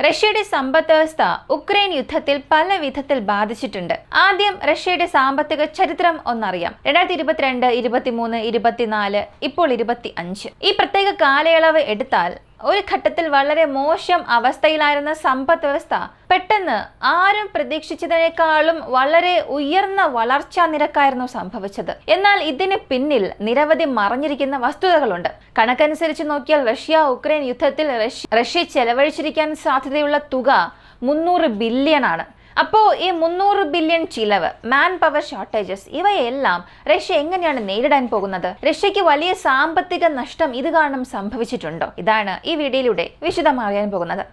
റഷ്യയുടെ സമ്പദ് വ്യവസ്ഥ ഉക്രൈൻ യുദ്ധത്തിൽ പല വിധത്തിൽ ബാധിച്ചിട്ടുണ്ട്. ആദ്യം റഷ്യയുടെ സാമ്പത്തിക ചരിത്രം ഒന്നറിയാം. 2022, 23, 24, ഇപ്പോൾ 25 ഈ പ്രത്യേക കാലയളവ് എടുത്താൽ ഒരു ഘട്ടത്തിൽ വളരെ മോശം അവസ്ഥയിലായിരുന്ന സമ്പദ് വ്യവസ്ഥ പെട്ടെന്ന് ആരും പ്രതീക്ഷിച്ചതിനേക്കാളും വളരെ ഉയർന്ന വളർച്ചാ നിരക്കായിരുന്നു സംഭവിച്ചത്. എന്നാൽ ഇതിന് പിന്നിൽ നിരവധി മറഞ്ഞിരിക്കുന്ന വസ്തുതകളുണ്ട്. കണക്കനുസരിച്ച് നോക്കിയാൽ ഉക്രൈൻ യുദ്ധത്തിൽ റഷ്യ ചെലവഴിച്ചിരിക്കാൻ സാധ്യതയുള്ള തുക 300 ബില്യൺ ആണ്. അപ്പോൾ ഈ 300 ബില്യൺ ചിലവ്, മാൻ പവർ ഷോർട്ടേജസ്, ഇവയെല്ലാം റഷ്യ എങ്ങനെയാണ് നേരിടാൻ പോകുന്നത്? റഷ്യക്ക് വലിയ സാമ്പത്തിക നഷ്ടം ഇത് കാരണം സംഭവിച്ചിട്ടുണ്ടോ? ഇതാണ് ഈ വീഡിയോയിലൂടെ വിശദമായി അറിയാൻ പോകുന്നത്.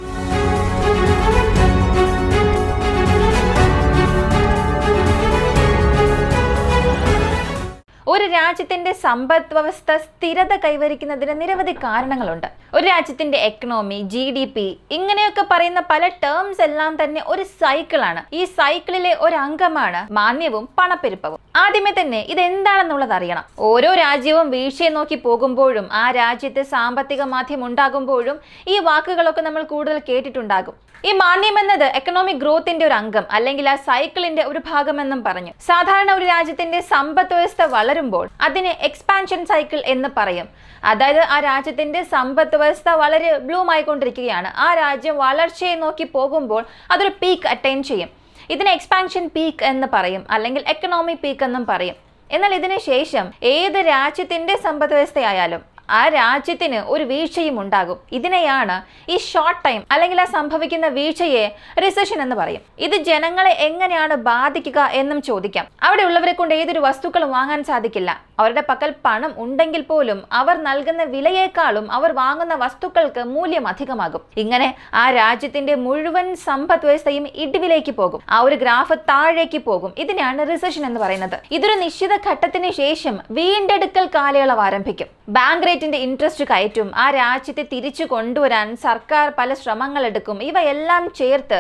ഒരു രാജ്യത്തിന്റെ സമ്പദ് വ്യവസ്ഥ സ്ഥിരത കൈവരിക്കുന്നതിന് നിരവധി കാരണങ്ങളുണ്ട്. ഒരു രാജ്യത്തിന്റെ എക്കണോമി, GDP ഇങ്ങനെയൊക്കെ പറയുന്ന പല ടേംസ് എല്ലാം തന്നെ ഒരു സൈക്കിളാണ്. ഈ സൈക്കിളിലെ ഒരു അംഗമാണ് മാന്യവും പണപ്പെരുപ്പവും. ആദ്യമേ തന്നെ ഇതെന്താണെന്നുള്ളത് അറിയണം. ഓരോ രാജ്യവും വീഴ്ചയെ നോക്കി പോകുമ്പോഴും ആ രാജ്യത്ത് സാമ്പത്തിക മാന്ദ്യം ഉണ്ടാകുമ്പോഴും ഈ വാക്കുകളൊക്കെ നമ്മൾ കൂടുതൽ കേട്ടിട്ടുണ്ടാകും. ഈ മാന്ദ്യം എന്നത് എക്കണോമിക് ഗ്രോത്തിന്റെ ഒരു അംഗം അല്ലെങ്കിൽ ആ സൈക്കിളിന്റെ ഒരു ഭാഗമെന്നും പറഞ്ഞു. സാധാരണ ഒരു രാജ്യത്തിന്റെ സമ്പദ് വ്യവസ്ഥ വളരുമ്പോൾ അതിനെ എക്സ്പാൻഷൻ സൈക്കിൾ എന്ന് പറയും. അതായത് ആ രാജ്യത്തിന്റെ സമ്പദ് വ്യവസ്ഥ വളരെ ബ്ലൂം ആയിക്കൊണ്ടിരിക്കുകയാണ്. ആ രാജ്യം വളർച്ചയെ നോക്കി പോകുമ്പോൾ അതൊരു പീക്ക് അറ്റൈൻ ചെയ്യും. ഇതിനെ എക്സ്പാൻഷൻ പീക്ക് എന്ന് പറയും, അല്ലെങ്കിൽ എക്കണോമിക് പീക്ക് എന്നും പറയും. എന്നാൽ ഇതിന് ശേഷം ഏത് രാജ്യത്തിന്റെ സമ്പദ് വ്യവസ്ഥയായാലും ആ രാജ്യത്തിന് ഒരു വീഴ്ചയും ഉണ്ടാകും. ഇതിനെയാണ് ഈ ഷോർട്ട് ടൈം അല്ലെങ്കിൽ ആ സംഭവിക്കുന്ന വീഴ്ചയെ റിസഷൻ എന്ന് പറയും. ഇത് ജനങ്ങളെ എങ്ങനെയാണ് ബാധിക്കുക എന്നും ചോദിക്കാം. അവിടെ ഉള്ളവരെ കൊണ്ട് ഏതൊരു വസ്തുക്കളും വാങ്ങാൻ സാധിക്കില്ല. അവരുടെ പക്കൽ പണം ഉണ്ടെങ്കിൽ പോലും അവർ നൽകുന്ന വിലയേക്കാളും അവർ വാങ്ങുന്ന വസ്തുക്കൾക്ക് മൂല്യം അധികമാകും. ഇങ്ങനെ ആ രാജ്യത്തിന്റെ മുഴുവൻ സമ്പദ് വ്യവസ്ഥയും ഇടിവിലേക്ക് പോകും. ആ ഒരു ഗ്രാഫ് താഴേക്ക് പോകും. ഇതിനാണ് റിസഷൻ എന്ന് പറയുന്നത്. ഇതൊരു നിശ്ചിത ഘട്ടത്തിന് ശേഷം വീണ്ടെടുക്കൽ കാലയളവ് ആരംഭിക്കും. ബാങ്ക് റേറ്റിന്റെ ഇൻട്രസ്റ്റ് കയറ്റും. ആ രാജ്യത്തെ തിരിച്ചു കൊണ്ടുവരാൻ സർക്കാർ പല ശ്രമങ്ങൾ എടുക്കും. ഇവയെല്ലാം ചേർത്ത്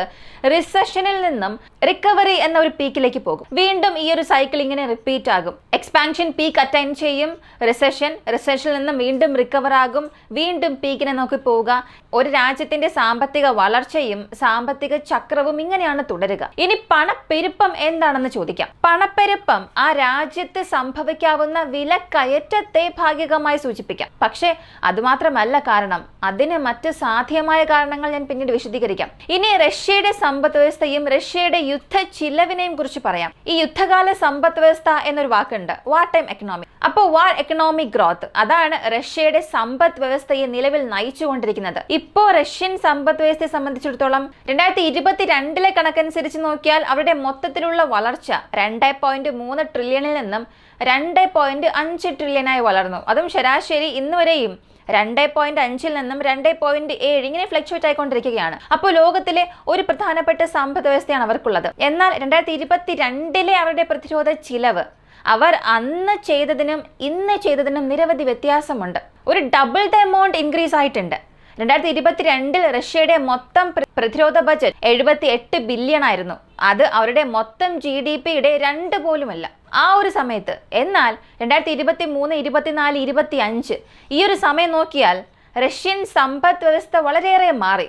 റിസഷനിൽ നിന്നും റിക്കവറി എന്ന ഒരു പീക്കിലേക്ക് പോകും. വീണ്ടും ഈ ഒരു സൈക്കിൾ ഇങ്ങനെ റിപ്പീറ്റ് ആകും. എക്സ്പാൻഷൻ പീക്ക് അറ്റൈൻ ചെയ്യും, റിസഷനിൽ നിന്നും വീണ്ടും റിക്കവർ ആകും, വീണ്ടും പീക്കിനെ നോക്കി പോവുക. ഒരു രാജ്യത്തിന്റെ സാമ്പത്തിക വളർച്ചയും സാമ്പത്തിക ചക്രവും ഇങ്ങനെയാണ് തുടരുക. ഇനി പണപ്പെരുപ്പം എന്താണെന്ന് ചോദിക്കാം. പണപ്പെരുപ്പം ആ രാജ്യത്ത് സംഭവിക്കാവുന്ന വിലക്കയറ്റത്തെ ഭാഗികമായി സൂചിപ്പിക്കാം. പക്ഷേ അതുമാത്രമല്ല കാരണം. അതിന് മറ്റ് സാധ്യമായ കാരണങ്ങൾ ഞാൻ പിന്നീട് വിശദീകരിക്കാം. ഇനി റഷ്യയുടെ സമ്പദ് വ്യവസ്ഥയും റഷ്യയുടെ യുദ്ധ ചിലവിനെയും കുറിച്ച് പറയാം. ഈ യുദ്ധകാല സമ്പദ് വ്യവസ്ഥ എന്നൊരു വാക്കുണ്ട്, വാർ ടൈം എക്കണോമി. അപ്പോൾ വാർ എക്കണോമിക് ഗ്രോത്ത്, അതാണ് റഷ്യയുടെ സമ്പദ് വ്യവസ്ഥയെ നിലവിൽ നയിച്ചുകൊണ്ടിരിക്കുന്നത്. ഇപ്പോൾ റഷ്യൻ സമ്പദ് വ്യവസ്ഥയെ സംബന്ധിച്ചിടത്തോളം 2022 കണക്കനുസരിച്ച് നോക്കിയാൽ അവരുടെ മൊത്തത്തിലുള്ള വളർച്ച 2.3 ട്രില്യണിൽ നിന്നും 2.5 ട്രില്യനായി വളർന്നു. അതും ശരാശരി ഇന്ന് വരെയും 2.5 നിന്നും 2.7 ഇങ്ങനെ ഫ്ലക്ച്വേറ്റ് ആയിക്കൊണ്ടിരിക്കുകയാണ്. അപ്പോൾ ലോകത്തിലെ ഒരു പ്രധാനപ്പെട്ട സമ്പദ് വ്യവസ്ഥയാണ് അവർക്കുള്ളത്. എന്നാൽ 2022 അവരുടെ പ്രതിരോധ ചിലവ് അവർ അന്ന് ചെയ്തതിനും ഇന്ന് ചെയ്തതിനും നിരവധി വ്യത്യാസമുണ്ട്. ഒരു ഡബിൾ ദ എമൗണ്ട് ഇൻക്രീസ് ആയിട്ടുണ്ട്. 2022 റഷ്യയുടെ മൊത്തം പ്രതിരോധ ബജറ്റ് 78 ബില്യൺ ആയിരുന്നു. അത് അവരുടെ മൊത്തം GDPയുടെ 2 പോലുമല്ല ആ ഒരു സമയത്ത്. എന്നാൽ 2023, 24, 25 ഈ ഒരു സമയം നോക്കിയാൽ റഷ്യൻ സമ്പദ് വ്യവസ്ഥ വളരെയേറെ മാറി.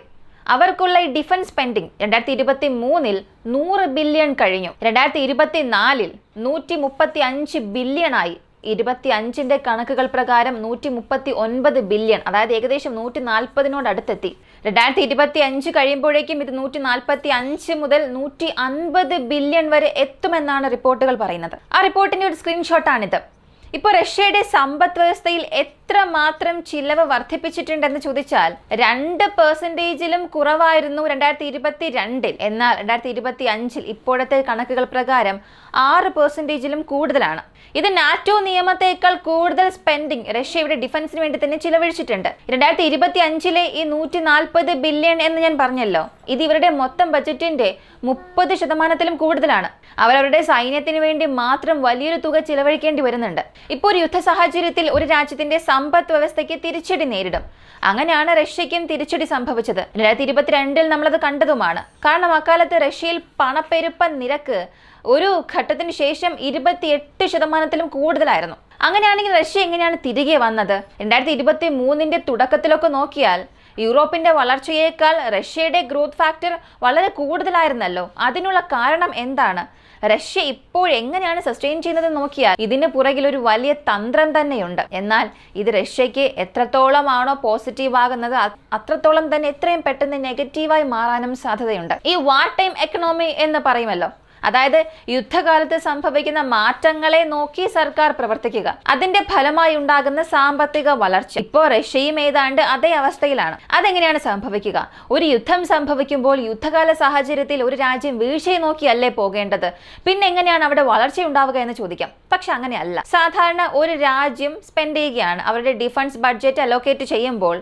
അവർക്കുള്ള ഈ ഡിഫൻസ് സ്പെൻഡിങ് 2023 100 ബില്യൺ കഴിഞ്ഞു. 2024 135 ബില്യൺ ആയി. 25ന്റെ കണക്കുകൾ പ്രകാരം 139 ബില്യൺ, അതായത് ഏകദേശം 140നോട് അടുത്തെത്തി. 2025 കഴിയുമ്പോഴേക്കും ഇത് 145 മുതൽ 150 ബില്യൺ വരെ എത്തുമെന്നാണ് റിപ്പോർട്ടുകൾ പറയുന്നത്. ആ റിപ്പോർട്ടിന്റെ ഒരു സ്ക്രീൻഷോട്ടാണിത്. ഇപ്പോൾ റഷ്യയുടെ സമ്പദ് വ്യവസ്ഥയിൽ എത്രമാത്രം ചിലവ് വർദ്ധിപ്പിച്ചിട്ടുണ്ടെന്ന് ചോദിച്ചാൽ 2% കുറവായിരുന്നു 2022. എന്നാൽ 2025 ഇപ്പോഴത്തെ കണക്കുകൾ പ്രകാരം 6% കൂടുതലാണ്. ഇത് നാറ്റോ നിയമത്തേക്കാൾ കൂടുതൽ സ്പെൻഡിങ് റഷ്യയുടെ ഡിഫൻസിന് വേണ്ടി തന്നെ ചിലവഴിച്ചിട്ടുണ്ട്. 2025 ഈ 140 ബില്യൺ എന്ന് ഞാൻ പറഞ്ഞല്ലോ, ഇത് ഇവരുടെ മൊത്തം ബജറ്റിന്റെ 30% കൂടുതലാണ്. അവരവരുടെ സൈന്യത്തിന് വേണ്ടി മാത്രം വലിയൊരു തുക ചിലവഴിക്കേണ്ടി വരുന്നുണ്ട്. ഇപ്പോൾ ഒരു യുദ്ധ സാഹചര്യത്തിൽ ഒരു രാജ്യത്തിന്റെ സമ്പദ് വ്യവസ്ഥയ്ക്ക് തിരിച്ചടി നേരിടും. അങ്ങനെയാണ് റഷ്യയ്ക്കും തിരിച്ചടി സംഭവിച്ചത്. 2022 നമ്മളത് കണ്ടതുമാണ്. കാരണം അക്കാലത്ത് റഷ്യയിൽ പണപ്പെരുപ്പ നിരക്ക് ഒരു ഘട്ടത്തിന് ശേഷം 28% കൂടുതലായിരുന്നു. അങ്ങനെയാണെങ്കിൽ റഷ്യ എങ്ങനെയാണ് തിരികെ വന്നത്? 2023 തുടക്കത്തിലൊക്കെ നോക്കിയാൽ യൂറോപ്പിന്റെ വളർച്ചയേക്കാൾ റഷ്യയുടെ ഗ്രോത്ത് ഫാക്ടർ വളരെ കൂടുതലായിരുന്നല്ലോ. അതിനുള്ള കാരണം എന്താണ്? റഷ്യ ഇപ്പോൾ എങ്ങനെയാണ് സസ്റ്റെയിൻ ചെയ്യുന്നത് നോക്കിയാൽ ഇതിന് പുറകിൽ ഒരു വലിയ തന്ത്രം തന്നെയുണ്ട്. എന്നാൽ ഇത് റഷ്യക്ക് എത്രത്തോളമാണോ പോസിറ്റീവ് ആകുന്നത് അത്രത്തോളം തന്നെ എത്രയും പെട്ടെന്ന് നെഗറ്റീവായി മാറാനും സാധ്യതയുണ്ട്. ഈ വാർ ടൈം എക്കണോമി എന്ന് പറയുമല്ലോ, അതായത് യുദ്ധകാലത്ത് സംഭവിക്കുന്ന മാറ്റങ്ങളെ നോക്കി സർക്കാർ പ്രവർത്തിക്കുക, അതിന്റെ ഫലമായി ഉണ്ടാകുന്ന സാമ്പത്തിക വളർച്ച. ഇപ്പോൾ റഷ്യയും ഏതാണ്ട് അതേ അവസ്ഥയിലാണ്. അതെങ്ങനെയാണ് സംഭവിക്കുക? ഒരു യുദ്ധം സംഭവിക്കുമ്പോൾ യുദ്ധകാല സാഹചര്യത്തിൽ ഒരു രാജ്യം വീഴ്ചയെ നോക്കിയല്ലേ പോകേണ്ടത്? പിന്നെ എങ്ങനെയാണ് അവിടെ വളർച്ച ഉണ്ടാവുക എന്ന് ചോദിക്കാം. പക്ഷെ അങ്ങനെയല്ല. സാധാരണ ഒരു രാജ്യം സ്പെൻഡ് ചെയ്യുകയാണ്, അവരുടെ ഡിഫൻസ് ബഡ്ജറ്റ് അലോക്കേറ്റ് ചെയ്യുമ്പോൾ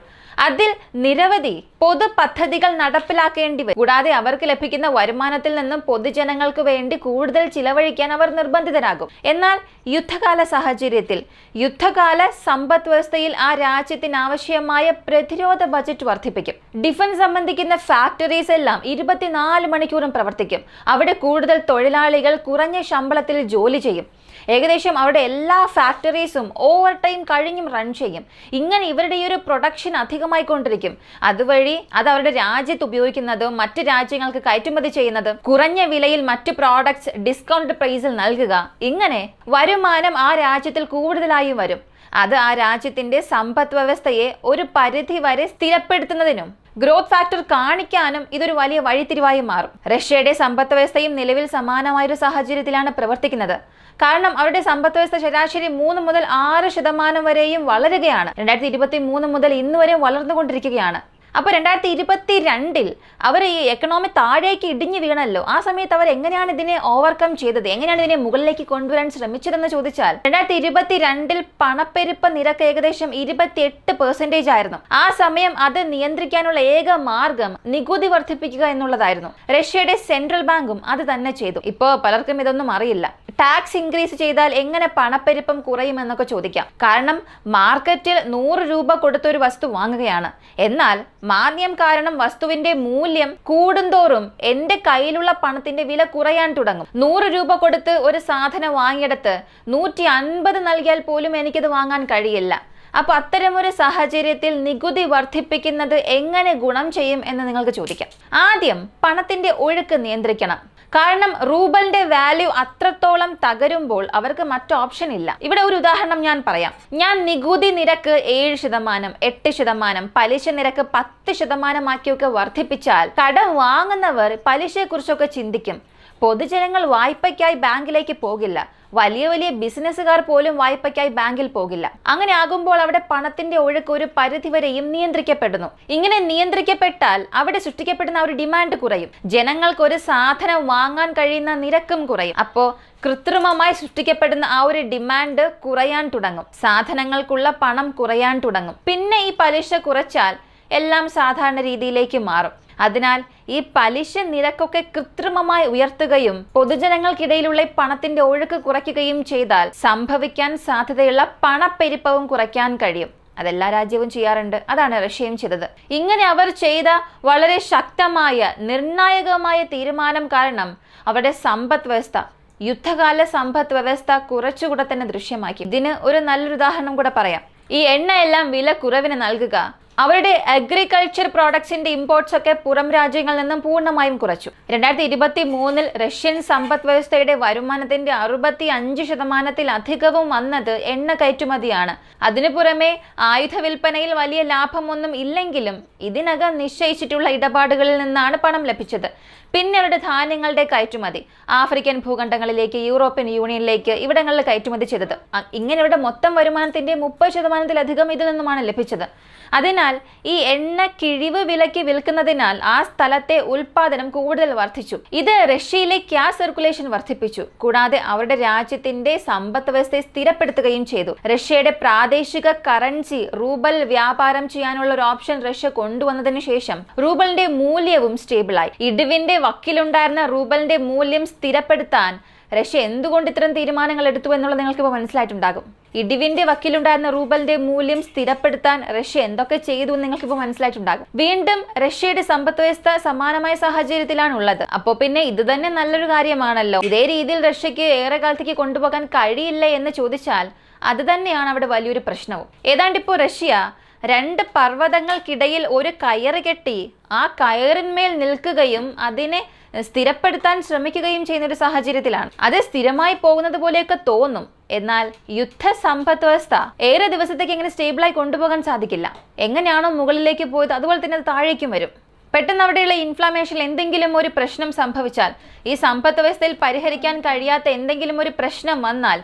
അതിൽ നിരവധി പൊതു പദ്ധതികൾ നടപ്പിലാക്കേണ്ടി വരും. കൂടാതെ അവർക്ക് ലഭിക്കുന്ന വരുമാനത്തിൽ നിന്നും പൊതുജനങ്ങൾക്ക് വേണ്ടി കൂടുതൽ ചിലവഴിക്കാൻ അവർ നിർബന്ധിതരാകും. എന്നാൽ യുദ്ധകാല സാഹചര്യത്തിൽ യുദ്ധകാല സമ്പദ് വ്യവസ്ഥയിൽ ആ രാജ്യത്തിന് ആവശ്യമായ പ്രതിരോധ ബജറ്റ് വർദ്ധിപ്പിക്കും. ഡിഫൻസ് സംബന്ധിക്കുന്ന ഫാക്ടറീസ് എല്ലാം 24 മണിക്കൂറും പ്രവർത്തിക്കും. അവിടെ കൂടുതൽ തൊഴിലാളികൾ കുറഞ്ഞ ശമ്പളത്തിൽ ജോലി ചെയ്യും. ഏകദേശം അവരുടെ എല്ലാ ഫാക്ടറീസും ഓവർ ടൈം കഴിഞ്ഞും റൺ ചെയ്യും. ഇങ്ങനെ ഇവരുടെ ഈ ഒരു പ്രൊഡക്ഷൻ അധികമായിക്കൊണ്ടിരിക്കും. അതുവഴി അത് അവരുടെ രാജ്യത്ത് ഉപയോഗിക്കുന്നതും മറ്റ് രാജ്യങ്ങൾക്ക് കയറ്റുമതി ചെയ്യുന്നതും കുറഞ്ഞ വിലയിൽ മറ്റ് പ്രോഡക്ട്സ് ഡിസ്കൗണ്ട് പ്രൈസിൽ നൽകുക. ഇങ്ങനെ വരുമാനം ആ രാജ്യത്തിൽ കൂടുതലായും വരും. അത് ആ രാജ്യത്തിന്റെ സമ്പദ് വ്യവസ്ഥയെ ഒരു പരിധി വരെ സ്ഥിരപ്പെടുത്തുന്നതിനും ഗ്രോത്ത് ഫാക്ടർ കാണിക്കാനും ഇതൊരു വലിയ വഴിത്തിരിവായി മാറും. റഷ്യയുടെ സമ്പദ് വ്യവസ്ഥയും നിലവിൽ സമാനമായൊരു സാഹചര്യത്തിലാണ് പ്രവർത്തിക്കുന്നത്. കാരണം അവരുടെ സമ്പദ് വ്യവസ്ഥ ശരാശരി 3 മുതൽ 6% വരെയും വളരുകയാണ്. 2023 മുതൽ ഇന്ന് വരെ വളർന്നുകൊണ്ടിരിക്കുകയാണ്. അപ്പോൾ 2022 അവർ ഈ എക്കണോമി താഴേക്ക് ഇടിഞ്ഞു വീണല്ലോ. ആ സമയത്ത് അവർ എങ്ങനെയാണ് ഇതിനെ ഓവർകം ചെയ്തത്, എങ്ങനെയാണ് ഇതിനെ മുകളിലേക്ക് കൊണ്ടുവരാൻ ശ്രമിച്ചതെന്ന് ചോദിച്ചാൽ 2022 പണപ്പെരുപ്പ നിരക്ക് ഏകദേശം 28% ആയിരുന്നു. ആ സമയം അത് നിയന്ത്രിക്കാനുള്ള ഏക മാർഗം നികുതി വർദ്ധിപ്പിക്കുക എന്നുള്ളതായിരുന്നു. റഷ്യയുടെ സെൻട്രൽ ബാങ്കും അത് തന്നെ ചെയ്തു. ഇപ്പോൾ പലർക്കും ഇതൊന്നും അറിയില്ല. ടാക്സ് ഇൻക്രീസ് ചെയ്താൽ എങ്ങനെ പണപ്പെരുപ്പം കുറയുമെന്നൊക്കെ ചോദിക്കാം. കാരണം മാർക്കറ്റിൽ 100 രൂപ കൊടുത്തൊരു വസ്തു വാങ്ങുകയാണ്. എന്നാൽ മാന്ദ്യം കാരണം വസ്തുവിന്റെ മൂല്യം കൂടുന്തോറും എന്റെ കയ്യിലുള്ള പണത്തിന്റെ വില കുറയാൻ തുടങ്ങും. 100 രൂപ കൊടുത്ത് ഒരു സാധനം വാങ്ങിയെടുത്ത് 150 നൽകിയാൽ പോലും എനിക്കത് വാങ്ങാൻ കഴിയില്ല. അപ്പൊ അത്തരമൊരു സാഹചര്യത്തിൽ നികുതി വർദ്ധിപ്പിക്കുന്നത് എങ്ങനെ ഗുണം ചെയ്യും എന്ന് നിങ്ങൾക്ക് ചോദിക്കാം. ആദ്യം പണത്തിന്റെ ഒഴുക്ക് നിയന്ത്രിക്കണം. കാരണം റൂബലിന്റെ വാല്യൂ അത്രത്തോളം തകരുമ്പോൾ അവർക്ക് മറ്റു ഓപ്ഷൻ ഇല്ല. ഇവിടെ ഒരു ഉദാഹരണം ഞാൻ പറയാം. ഞാൻ നികുതി നിരക്ക് 7%, 8%, പലിശ നിരക്ക് 10% ആക്കിയൊക്കെ വർദ്ധിപ്പിച്ചാൽ കടം വാങ്ങുന്നവർ പലിശയെക്കുറിച്ചൊക്കെ ചിന്തിക്കും. പൊതുജനങ്ങൾ വായ്പയ്ക്കായി ബാങ്കിലേക്ക് പോകില്ല. വലിയ വലിയ ബിസിനസ്സുകാർ പോലും വായ്പയ്ക്കായി ബാങ്കിൽ പോകില്ല. അങ്ങനെ ആകുമ്പോൾ അവിടെ പണത്തിന്റെ ഒഴുക്ക് ഒരു പരിധിവരെയും നിയന്ത്രിക്കപ്പെടുന്നു. ഇങ്ങനെ നിയന്ത്രിക്കപ്പെട്ടാൽ അവിടെ സൃഷ്ടിക്കപ്പെടുന്ന ഒരു ഡിമാൻഡ് കുറയും. ജനങ്ങൾക്ക് ഒരു സാധനം വാങ്ങാൻ കഴിയുന്ന നിരക്കും കുറയും. അപ്പോൾ കൃത്രിമമായി സൃഷ്ടിക്കപ്പെടുന്ന ആ ഒരു ഡിമാൻഡ് കുറയാൻ തുടങ്ങും. സാധനങ്ങൾക്കുള്ള പണം കുറയാൻ തുടങ്ങും. പിന്നെ ഈ പലിശ കുറച്ചാൽ എല്ലാം സാധാരണ രീതിയിലേക്ക് മാറും. അതിനാൽ ഈ പലിശ നിരക്കൊക്കെ കൃത്രിമമായി ഉയർത്തുകയും പൊതുജനങ്ങൾക്കിടയിലുള്ള പണത്തിന്റെ ഒഴുക്ക് കുറയ്ക്കുകയും ചെയ്താൽ സംഭവിക്കാൻ സാധ്യതയുള്ള പണപ്പെരുപ്പവും കുറയ്ക്കാൻ കഴിയും. അതെല്ലാ രാജ്യവും ചെയ്യാറുണ്ട്. അതാണ് റഷ്യയും ചെയ്തത്. ഇങ്ങനെ അവർ ചെയ്ത വളരെ ശക്തമായ നിർണായകമായ തീരുമാനം കാരണം അവരുടെ സമ്പദ് വ്യവസ്ഥ, യുദ്ധകാല സമ്പദ് വ്യവസ്ഥ കുറച്ചുകൂടെ തന്നെ ദൃശ്യമാക്കി. ഇതിന് ഒരു നല്ലൊരു ഉദാഹരണം കൂടെ പറയാം. ഈ എണ്ണയെല്ലാം വില കുറവിന് നൽകുക അവരുടെ അഗ്രികൾച്ചർ പ്രോഡക്ട്സിന്റെ ഇമ്പോർട്ട്സ് ഒക്കെ പുറം രാജ്യങ്ങളിൽ നിന്നും പൂർണ്ണമായും കുറച്ചു. 2023 റഷ്യൻ സമ്പദ് വ്യവസ്ഥയുടെ വരുമാനത്തിന്റെ 65%-ലധികവും വന്നത് എണ്ണ കയറ്റുമതിയാണ്. അതിനു പുറമെ ആയുധ വിൽപ്പനയിൽ വലിയ ലാഭമൊന്നും ഇല്ലെങ്കിലും ഇതിനകം നിശ്ചയിച്ചിട്ടുള്ള ഇടപാടുകളിൽ നിന്നാണ് പണം ലഭിച്ചത്. പിന്നെ അവരുടെ ധാന്യങ്ങളുടെ കയറ്റുമതി ആഫ്രിക്കൻ ഭൂഖണ്ഡങ്ങളിലേക്ക്, യൂറോപ്യൻ യൂണിയനിലേക്ക് ഇവിടങ്ങളിൽ കയറ്റുമതി ചെയ്തത്. ഇങ്ങനെ ഇവിടെ മൊത്തം വരുമാനത്തിന്റെ 30%-ലധികം ഇതിൽ നിന്നുമാണ് ലഭിച്ചത്. അതിനാൽ ഈ എണ്ണ കിഴിവ് വിലയ്ക്ക് വിൽക്കുന്നതിനാൽ ആ സ്ഥലത്തെ ഉൽപാദനം കൂടുതൽ വർദ്ധിച്ചു. ഇത് റഷ്യയിലെ ക്യാഷ് സർക്കുലേഷൻ വർദ്ധിപ്പിച്ചു. കൂടാതെ അവരുടെ രാജ്യത്തിന്റെ സമ്പദ് വ്യവസ്ഥയെ സ്ഥിരപ്പെടുത്തുകയും ചെയ്തു. റഷ്യയുടെ പ്രാദേശിക കറൻസി റൂബൽ വ്യാപാരം ചെയ്യാനുള്ള ഒരു ഓപ്ഷൻ റഷ്യ കൊണ്ടുവന്നതിന് ശേഷം റൂബലിന്റെ മൂല്യവും സ്റ്റേബിളായി. ഇടിവിന്റെ വക്കിലുണ്ടായിരുന്ന റൂബലിന്റെ മൂല്യം സ്ഥിരപ്പെടുത്താൻ റഷ്യ എന്തുകൊണ്ട് ഇത്തരം തീരുമാനങ്ങൾ എടുത്തു എന്നുള്ളത് നിങ്ങൾക്ക് ഇപ്പോൾ മനസ്സിലായിട്ടുണ്ടാകും. ഇടിവിന്റെ വക്കിലുണ്ടായിരുന്ന റൂബലിന്റെ മൂല്യം സ്ഥിരപ്പെടുത്താൻ റഷ്യ എന്തൊക്കെ ചെയ്തു എന്ന് നിങ്ങൾക്കിപ്പോൾ മനസ്സിലായിട്ടുണ്ടാകും. വീണ്ടും റഷ്യയുടെ സമ്പദ് വ്യവസ്ഥ സമാനമായ സാഹചര്യത്തിലാണ് ഉള്ളത്. അപ്പോൾ പിന്നെ ഇത് തന്നെ നല്ലൊരു കാര്യമാണല്ലോ. ഇതേ രീതിയിൽ റഷ്യക്ക് ഏറെ കാലത്തേക്ക് കൊണ്ടുപോകാൻ കഴിയില്ല എന്ന് ചോദിച്ചാൽ അത് തന്നെയാണ് അവിടെ വലിയൊരു പ്രശ്നവും. ഏതാണ്ട് ഇപ്പോൾ റഷ്യ 2 പർവ്വതങ്ങൾക്കിടയിൽ ഒരു കയറ് കെട്ടി ആ കയറിന്മേൽ നിൽക്കുകയും അതിനെ സ്ഥിരപ്പെടുത്താൻ ശ്രമിക്കുകയും ചെയ്യുന്ന ഒരു സാഹചര്യത്തിലാണ്. അത് സ്ഥിരമായി പോകുന്നത് പോലെയൊക്കെ തോന്നും. എന്നാൽ യുദ്ധ സമ്പദ് വ്യവസ്ഥ ഏറെ ദിവസത്തേക്ക് എങ്ങനെ സ്റ്റേബിളായി കൊണ്ടുപോകാൻ സാധിക്കില്ല. എങ്ങനെയാണോ മുകളിലേക്ക് പോയത് അതുപോലെ തന്നെ അത് താഴേക്കും വരും. പെട്ടെന്ന് അവിടെയുള്ള ഇൻഫ്ലമേഷനിൽ എന്തെങ്കിലും ഒരു പ്രശ്നം സംഭവിച്ചാൽ, ഈ സമ്പദ് വ്യവസ്ഥയിൽ പരിഹരിക്കാൻ കഴിയാത്ത എന്തെങ്കിലും ഒരു പ്രശ്നം വന്നാൽ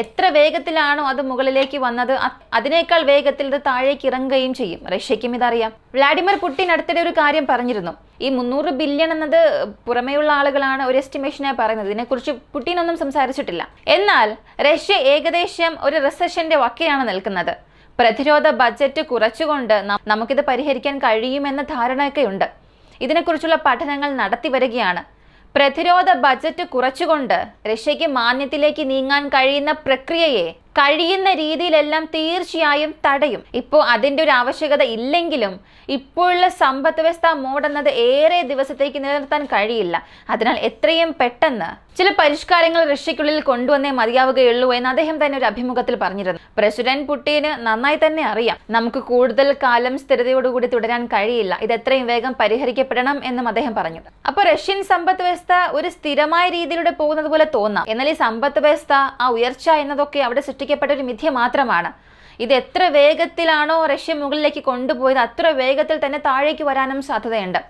എത്ര വേഗത്തിലാണോ അത് മുകളിലേക്ക് വന്നത് അതിനേക്കാൾ വേഗത്തിൽ ഇത് താഴേക്ക് ഇറങ്ങുകയും ചെയ്യും. റഷ്യയ്ക്കും ഇതറിയാം. വ്ളാഡിമിർ പുടിൻ അടുത്തിടെ ഒരു കാര്യം പറഞ്ഞിരുന്നു. ഈ 300 ബില്യൺ എന്നത് പുറമേയുള്ള ആളുകളാണ് ഒരു എസ്റ്റിമേഷനായി പറയുന്നത്. ഇതിനെക്കുറിച്ച് പുടിൻ ഒന്നും സംസാരിച്ചിട്ടില്ല. എന്നാൽ റഷ്യ ഏകദേശം ഒരു റിസഷന്റെ വക്കിലാണ് നിൽക്കുന്നത്. പ്രതിരോധ ബഡ്ജറ്റ് കുറച്ചുകൊണ്ട് നമുക്കിത് പരിഹരിക്കാൻ കഴിയുമെന്ന ധാരണയൊക്കെയുണ്ട്. ഇതിനെക്കുറിച്ചുള്ള പഠനങ്ങൾ നടത്തി വരികയാണ്. പ്രതിരോധ ബഡ്ജറ്റ് കുറച്ചുകൊണ്ട് റഷ്യയ്ക്ക് മാന്ദ്യത്തിലേക്ക് നീങ്ങാൻ കഴിയുന്ന പ്രക്രിയയെ കഴിയുന്ന രീതിയിലെല്ലാം തീർച്ചയായും തടയും. ഇപ്പോൾ അതിൻ്റെ ഒരു ആവശ്യകത ഇല്ലെങ്കിലും ഇപ്പോഴുള്ള സമ്പദ് വ്യവസ്ഥ മോഡ് എന്നത് ഏറെ ദിവസത്തേക്ക് നിലനിർത്താൻ കഴിയില്ല. അതിനാൽ എത്രയും പെട്ടെന്ന് ചില പരിഷ്കാരങ്ങൾ റഷ്യയ്ക്കുള്ളിൽ കൊണ്ടുവന്നേ മതിയാവുകയുള്ളൂ എന്ന് അദ്ദേഹം തന്നെ ഒരു അഭിമുഖത്തിൽ പറഞ്ഞിരുന്നു. പ്രസിഡന്റ് പുടിന് നന്നായി തന്നെ അറിയാം നമുക്ക് കൂടുതൽ കാലം സ്ഥിരതയോടുകൂടി തുടരാൻ കഴിയില്ല. ഇത് എത്രയും വേഗം പരിഹരിക്കപ്പെടണം എന്നും അദ്ദേഹം പറഞ്ഞു. അപ്പോൾ റഷ്യൻ സമ്പദ് വ്യവസ്ഥ ഒരു സ്ഥിരമായ രീതിയിലൂടെ പോകുന്നത് പോലെ തോന്നാം. എന്നാൽ ഈ സമ്പദ് വ്യവസ്ഥ ആ ഉയർച്ച എന്നതൊക്കെ അവിടെ സൃഷ്ടിക്കപ്പെട്ട ഒരു മിഥ്യ മാത്രമാണ്. ഇത് എത്ര വേഗത്തിലാണോ റഷ്യ മുകളിലേക്ക് കൊണ്ടുപോയത് അത്ര വേഗത്തിൽ തന്നെ താഴേക്ക് വരാനും സാധ്യതയുണ്ട്.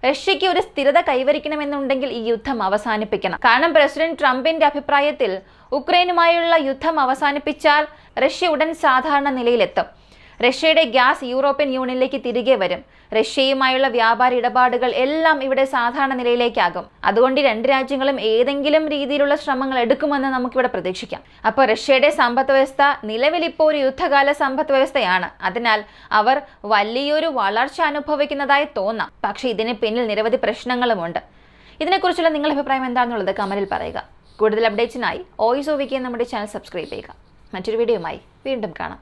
റഷ്യയ്ക്ക് ഒരു സ്ഥിരത കൈവരിക്കണമെന്നുണ്ടെങ്കിൽ ഈ യുദ്ധം അവസാനിപ്പിക്കണം. കാരണം പ്രസിഡന്റ് ട്രംപിന്റെ അഭിപ്രായത്തിൽ ഉക്രൈനുമായുള്ള യുദ്ധം അവസാനിപ്പിച്ചാൽ റഷ്യ ഉടൻ സാധാരണ നിലയിലെത്തും. റഷ്യയുടെ ഗ്യാസ് യൂറോപ്യൻ യൂണിയനിലേക്ക് തിരികെ വരും. റഷ്യയുമായുള്ള വ്യാപാര ഇടപാടുകൾ എല്ലാം ഇവിടെ സാധാരണ നിലയിലേക്കാകും. അതുകൊണ്ട് 2 രാജ്യങ്ങളും ഏതെങ്കിലും രീതിയിലുള്ള ശ്രമങ്ങൾ എടുക്കുമെന്ന് നമുക്കിവിടെ പ്രതീക്ഷിക്കാം. അപ്പോൾ റഷ്യയുടെ സമ്പദ് വ്യവസ്ഥ നിലവിലിപ്പോൾ ഒരു യുദ്ധകാല സമ്പദ് വ്യവസ്ഥയാണ്. അതിനാൽ അവർ വലിയൊരു വളർച്ച അനുഭവിക്കുന്നതായി തോന്നാം. പക്ഷേ ഇതിന് പിന്നിൽ നിരവധി പ്രശ്നങ്ങളുമുണ്ട്. ഇതിനെക്കുറിച്ചുള്ള നിങ്ങളുടെ അഭിപ്രായം എന്താണെന്നുള്ളത് കമന്റിൽ പറയുക. കൂടുതൽ അപ്ഡേറ്റ്സിനായി ഓയിസ് ഓവിക്ക് നമ്മുടെ ചാനൽ സബ്സ്ക്രൈബ് ചെയ്യുക. മറ്റൊരു വീഡിയോയുമായി വീണ്ടും കാണാം.